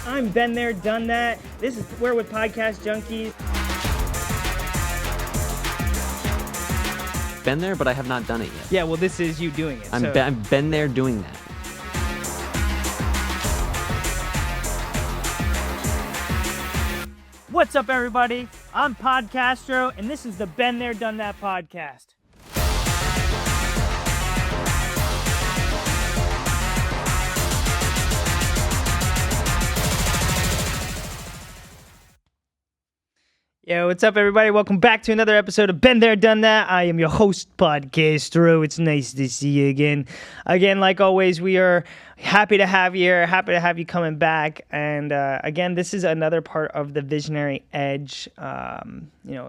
I'm Been There, Done That. This is We're with Podcast Junkies. Been there, but I have not done it yet. Yeah, well, this is you doing it. I've been there doing that. What's up, everybody? I'm Podcastro, and this is the Been There, Done That podcast. Yo, what's up, everybody? Welcome back to another episode of Been There, Done That. I am your host, Podcastro. It's nice to see you again. Again, like always, we are happy to have you here, happy to have you coming back. And again, this is another part of the Visionary Edge,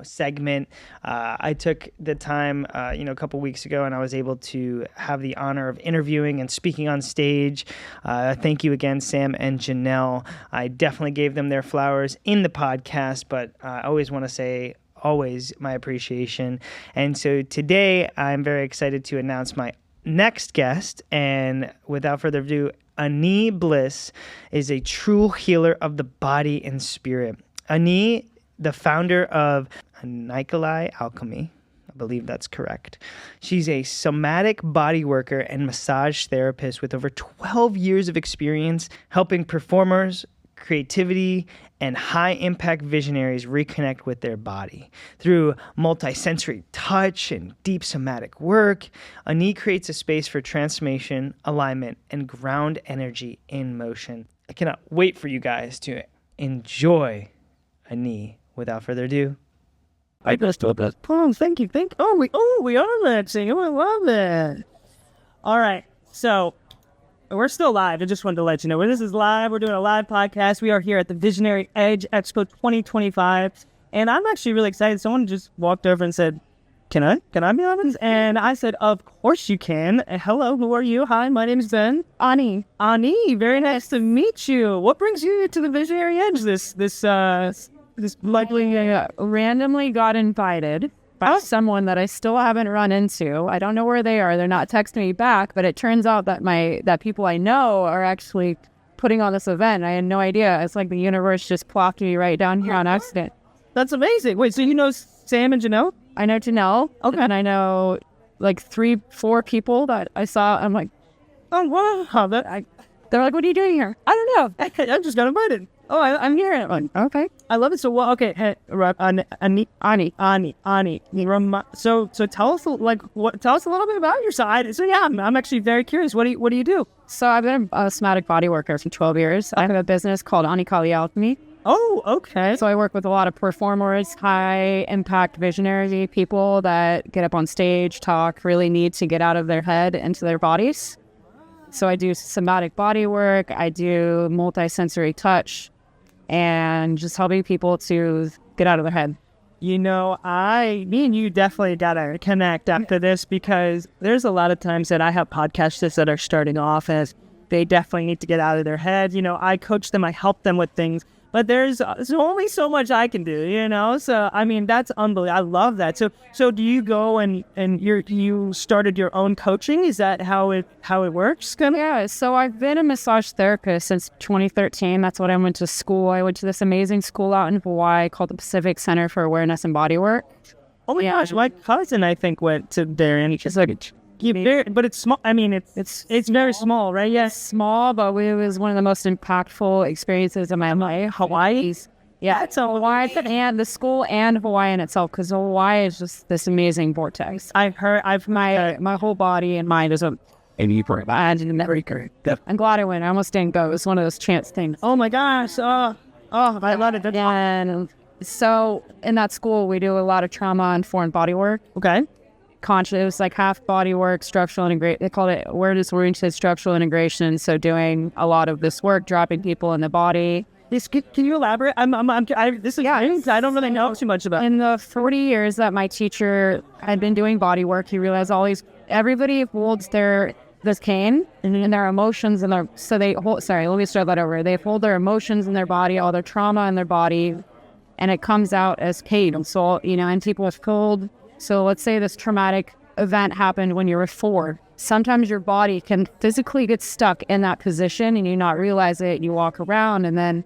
segment. I took the time, a couple weeks ago, and I was able to have the honor of interviewing and speaking on stage. Thank you again, Sam and Janelle. I definitely gave them their flowers in the podcast, but I always want to say my appreciation. And so today I'm very excited to announce my next guest, and without further ado, Ani Bliss is a true healer of the body and spirit. Ani, the founder of Anikali Alchemy, I believe that's correct. She's a somatic body worker and massage therapist with over 12 years of experience helping performers, creativity, and high-impact visionaries reconnect with their body. Through multisensory touch and deep somatic work, Ani creates a space for transformation, alignment, and ground energy in motion. I cannot wait for you guys to enjoy Ani. Without further ado, I just thought that. oh, thank you. We are matching. Oh, I love that. All right, so we're still live. I just wanted to let you know this is live. We're doing a live podcast. We are here at the Visionary Edge Expo 2025, and I'm actually really excited. Someone just walked over and said, Can I be honest? And I said, of course you can. Hello, who are you? Hi, my name is Ben. Ani, very nice to meet you. What brings you to the Visionary Edge this likely... randomly got invited by someone that I still haven't run into. I don't know where they are. They're not texting me back, but it turns out that people I know are actually putting on this event. I had no idea. It's like the universe just plopped me right down here on accident. That's amazing. Wait, so you know Sam and Janelle? I know Janelle. Okay. And I know like 3-4 people that I saw. I'm like, oh, wow. They're like, what are you doing here? I don't know. I just got invited. Oh, I'm here. I'm like, okay. I love it. So, well, okay. Hey, Ani. So tell us, tell us a little bit about your side. So, yeah, I'm actually very curious. What do you do? So I've been a somatic body worker for 12 years. I have a business called Anikali Alchemy. Oh, okay. So I work with a lot of performers, high-impact visionary people that get up on stage, talk, really need to get out of their head into their bodies. So I do somatic body work. I do multi-sensory touch, and just helping people to get out of their head. You know, me and you definitely gotta connect after this, because there's a lot of times that I have podcasters that are starting off as they definitely need to get out of their head. You know, I coach them, I help them with things, but there's only so much I can do, you know? So, I mean, that's unbelievable. I love that. So do you go and you started your own coaching? Is that how it works? Yeah, so I've been a massage therapist since 2013. That's what I went to school. I went to this amazing school out in Hawaii called the Pacific Center for Awareness and Bodywork. Oh my gosh, my cousin, I think, went to there, and it's like, but it's small. I mean, it's very small, right? Yes, small, but it was one of the most impactful experiences of my life. Hawaii? Yeah, it's Hawaii and the school and Hawaii in itself, because Hawaii is just this amazing vortex. My whole body and mind is I'm glad I went. I almost didn't go. It was one of those chance things. Oh my gosh. Oh, I love it. And so in that school, we do a lot of trauma and foreign body work. Okay. Conscious, it was like half body work, structural integration. They called it awareness-oriented structural integration. So doing a lot of this work, dropping people in the body. Can you elaborate? I don't really know too much about. In the 40 years that my teacher had been doing body work, he realized everybody holds this cane and their emotions and they hold their emotions in their body, all their trauma in their body, and it comes out as pain. So, and people have cold. So let's say this traumatic event happened when you were 4, sometimes your body can physically get stuck in that position and you not realize it. You walk around and then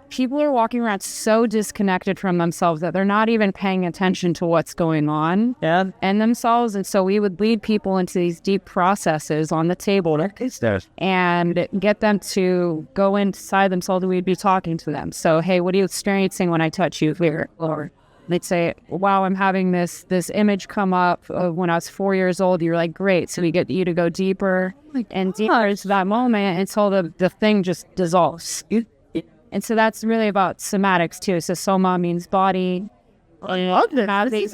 people are walking around so disconnected from themselves that they're not even paying attention to what's going on in themselves. And so we would lead people into these deep processes on the table and get them to go inside themselves, and we'd be talking to them. So, hey, what are you experiencing when I touch you here? Or they'd say, wow, I'm having this image come up of when I was 4 years old. You're like, great. So we get you to go deeper and deeper into that moment until the thing just dissolves. And so that's really about somatics too. So soma means body. I love this. This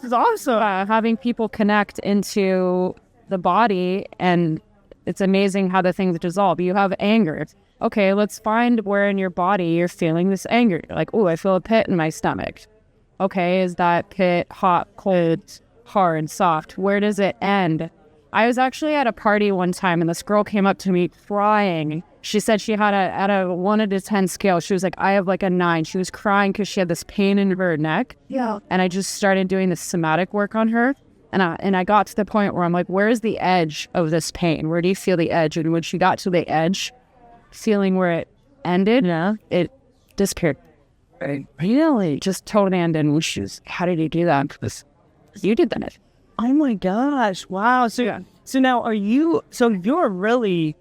is awesome. Having people connect into the body, and it's amazing how the things dissolve. You have anger. Okay, let's find where in your body you're feeling this anger. You're like, oh, I feel a pit in my stomach. Okay, is that pit hot, cold, hard, soft? Where does it end? I was actually at a party one time, and this girl came up to me crying. She said she had at a 1 to 10 scale. She was like, I have like a 9. She was crying because she had this pain in her neck. Yeah. And I just started doing this somatic work on her. And I got to the point where I'm like, where is the edge of this pain? Where do you feel the edge? And when she got to the edge, feeling where it ended, it disappeared. Really? Just totally ended. And she was, how did you do that? Because you did that. Oh my gosh. Wow. So now you're really,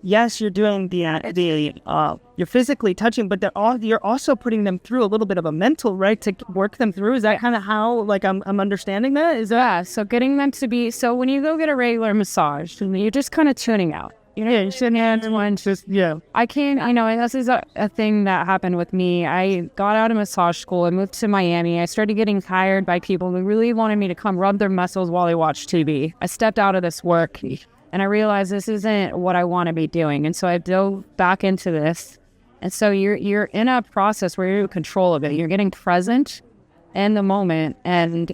yes, you're doing you're physically touching, but you're also putting them through a little bit of a mental, right? To work them through. Is that kind of how, like, I'm understanding that? Is that? Yeah. So getting them to be, so when you go get a regular massage, you're just kind of tuning out. You know, you're sitting there and just, I know this is a thing that happened with me. I got out of massage school. I moved to Miami. I started getting hired by people who really wanted me to come rub their muscles while they watch TV. I stepped out of this work and I realized this isn't what I want to be doing. And so I dove back into this. And so you're in a process where you're in control of it. You're getting present in the moment. And,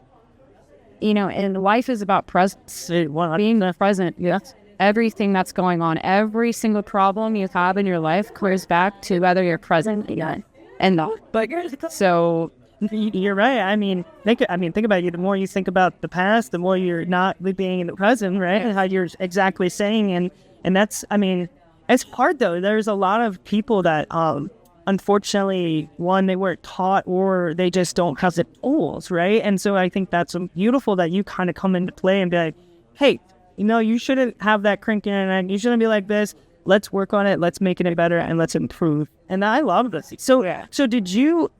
you know, and life is about presence. Being present. Yes. Everything that's going on, every single problem you have in your life comes back to whether you're present and not. So you're right. I mean, think about it. The more you think about the past, the more you're not being in the present, right? And how you're exactly saying, and that's, I mean, it's hard though. There's a lot of people that, unfortunately, one, they weren't taught, or they just don't have the tools, right? And so I think that's beautiful that you kind of come into play and be like, hey, you know, you shouldn't have that crinking, and you shouldn't be like this. Let's work on it. Let's make it better, and let's improve. And I love this. So did you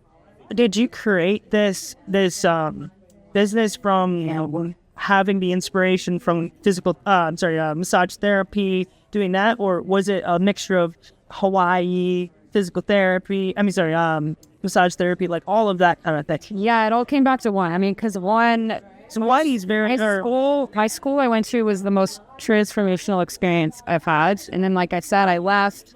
create this business from having the inspiration from massage therapy, doing that, or was it a mixture of Hawaii, physical therapy? Massage therapy, like all of that kind of thing. Yeah, it all came back to one. I mean, because one. So Hawaii's my school I went to was the most transformational experience I've had. And then, like I said, I left.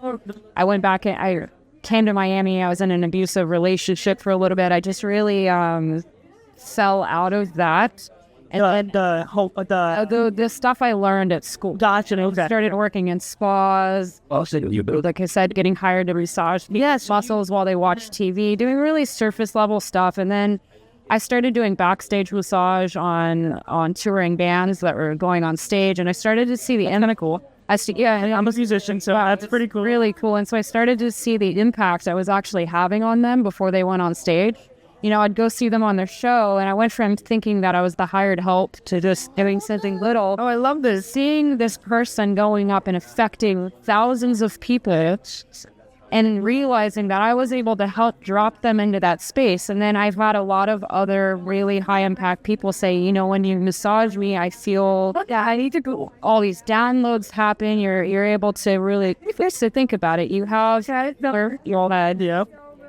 I went back and I came to Miami. I was in an abusive relationship for a little bit. I just really fell out of that. And the stuff I learned at school. Gotcha. Okay. Started working in spas. Like I said, getting hired to massage muscles while they watch TV, doing really surface level stuff. And then I started doing backstage massage on touring bands that were going on stage, and I started to see the cool. I'm a musician, so that's pretty cool. Really cool. And so I started to see the impact I was actually having on them before they went on stage. You know, I'd go see them on their show, and I went from thinking that I was the hired help to just doing something little. Oh, I love this. Seeing this person going up and affecting thousands of people, and realizing that I was able to help drop them into that space. And then I've had a lot of other really high impact people say, you know, when you massage me, I feel I need to go. All these downloads happen. You're able to really think about it. You have your head,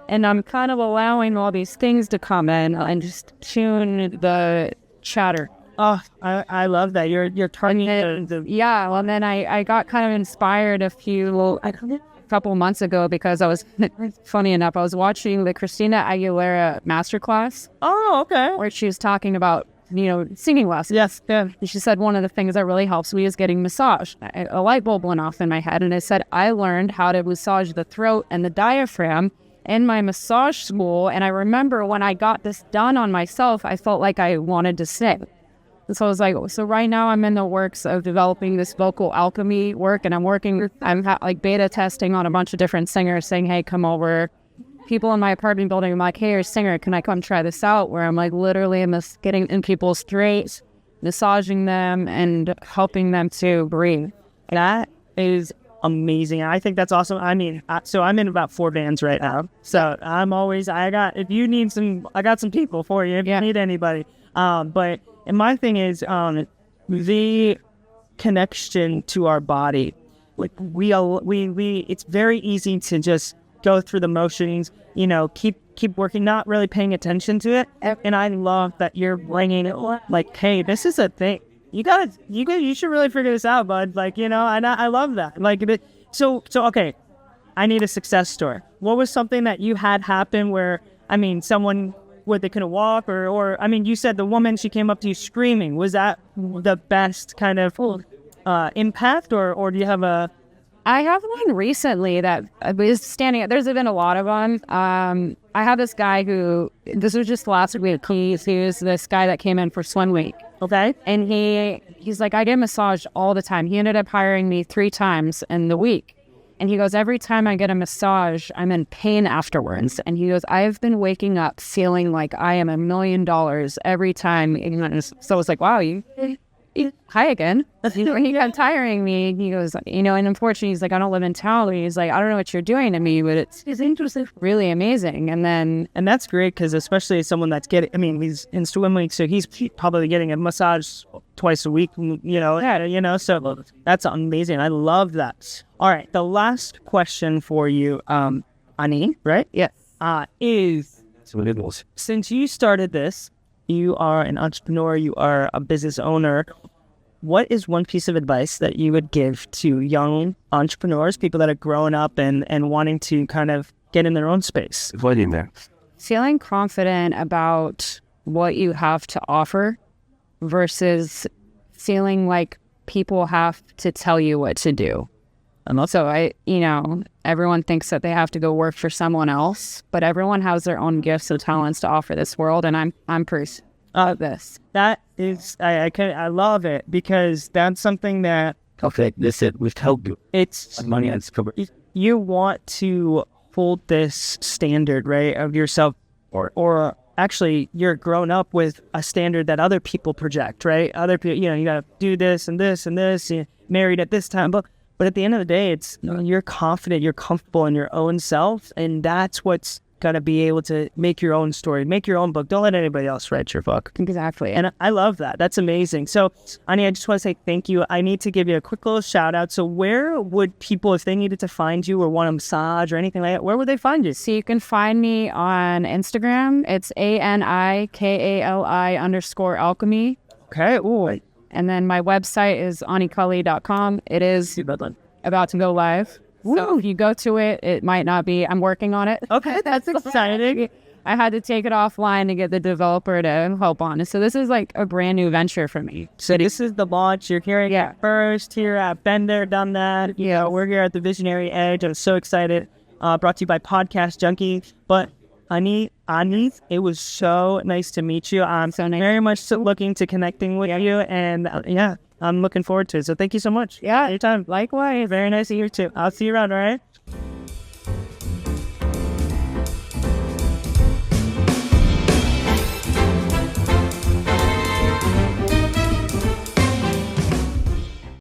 and I'm kind of allowing all these things to come in and just tune the chatter. Oh, I love that. You're turning and then I got kind of inspired a couple months ago because I was, funny enough, I was watching the Christina Aguilera masterclass. Oh, okay. Where she was talking about, you know, singing lessons. Yes, yeah. And she said one of the things that really helps me is getting massage. A light bulb went off in my head, and I said, I learned how to massage the throat and the diaphragm in my massage school. And I remember when I got this done on myself, I felt like I wanted to sing. So I was like, so right now I'm in the works of developing this vocal alchemy work, and I'm like beta testing on a bunch of different singers, saying, hey, come over. People in my apartment building, I'm like, hey, you're a singer, can I come try this out? Where I'm like literally getting in people's throats, massaging them and helping them to breathe. That is amazing. I think that's awesome. I mean, so I'm in about 4 bands right now. So if you need I got some people for you if you need anybody. And my thing is the connection to our body. Like we it's very easy to just go through the motions, keep working, not really paying attention to it. And I love that you're bringing it like, hey, this is a thing. You should really figure this out, bud. Like, and I love that. Like, so okay, I need a success story. What was something that you had happen where, someone where they couldn't walk or you said the woman, she came up to you screaming. Was that the best kind of impact or do you have a... I have one recently that was standing up. There's been a lot of them. I have this guy this was just last week. He was this guy that came in for swim week. Okay. And he's like, I get massaged all the time. He ended up hiring me 3 times in the week. And he goes, every time I get a massage, I'm in pain afterwards. And he goes, I've been waking up feeling like I am $1 million every time. And so I was like, wow, hi again. When he got tiring me, he goes, and unfortunately, he's like, I don't live in town. He's like, I don't know what you're doing to me, but it's interesting, really amazing. And that's great because especially someone that's he's in swim week, so he's probably getting a massage twice a week, so that's amazing. I love that. All right. The last question for you, Ani, right? Yeah. Is since you started this, you are an entrepreneur, you are a business owner. What is one piece of advice that you would give to young entrepreneurs, people that are growing up and wanting to kind of get in their own space? Avoiding there. Feeling confident about what you have to offer versus feeling like people have to tell you what to do. And also, everyone thinks that they have to go work for someone else, but everyone has their own gifts and talents to offer this world, and I'm proof of this. That is, I love it because that's something that This it will help you. It's money and cover. You want to hold this standard, right, of yourself, or actually you're grown up with a standard that other people project, right? Other people, you gotta do this and this and this. You're married at this time, but at the end of the day, it's you're confident, you're comfortable in your own self, and that's what's gonna be able to make your own story, make your own book. Don't let anybody else write your book. Exactly. And I love that. That's amazing. So, Ani, I just want to say thank you. I need to give you a quick little shout out. So where would people, if they needed to find you or want a massage or anything like that, where would they find you? So you can find me on Instagram. It's ANIKALI_alchemy. Okay. Ooh. And then my website is anikali.com. It is about to go live. So if you go to it, it might not be. I'm working on it. Okay, that's exciting. I had to take it offline to get the developer to help on it. So this is like a brand new venture for me. So this is the launch. You're hearing it first here at Been There, Done That. We're here at the Visionary Edge. I'm so excited. Brought to you by Podcast Junkie. But Ani, it was so nice to meet you. I'm so nice. Very much looking to connecting with you. And I'm looking forward to it. So thank you so much. Yeah. Anytime. Likewise. Very nice to hear you too. I'll see you around, all right?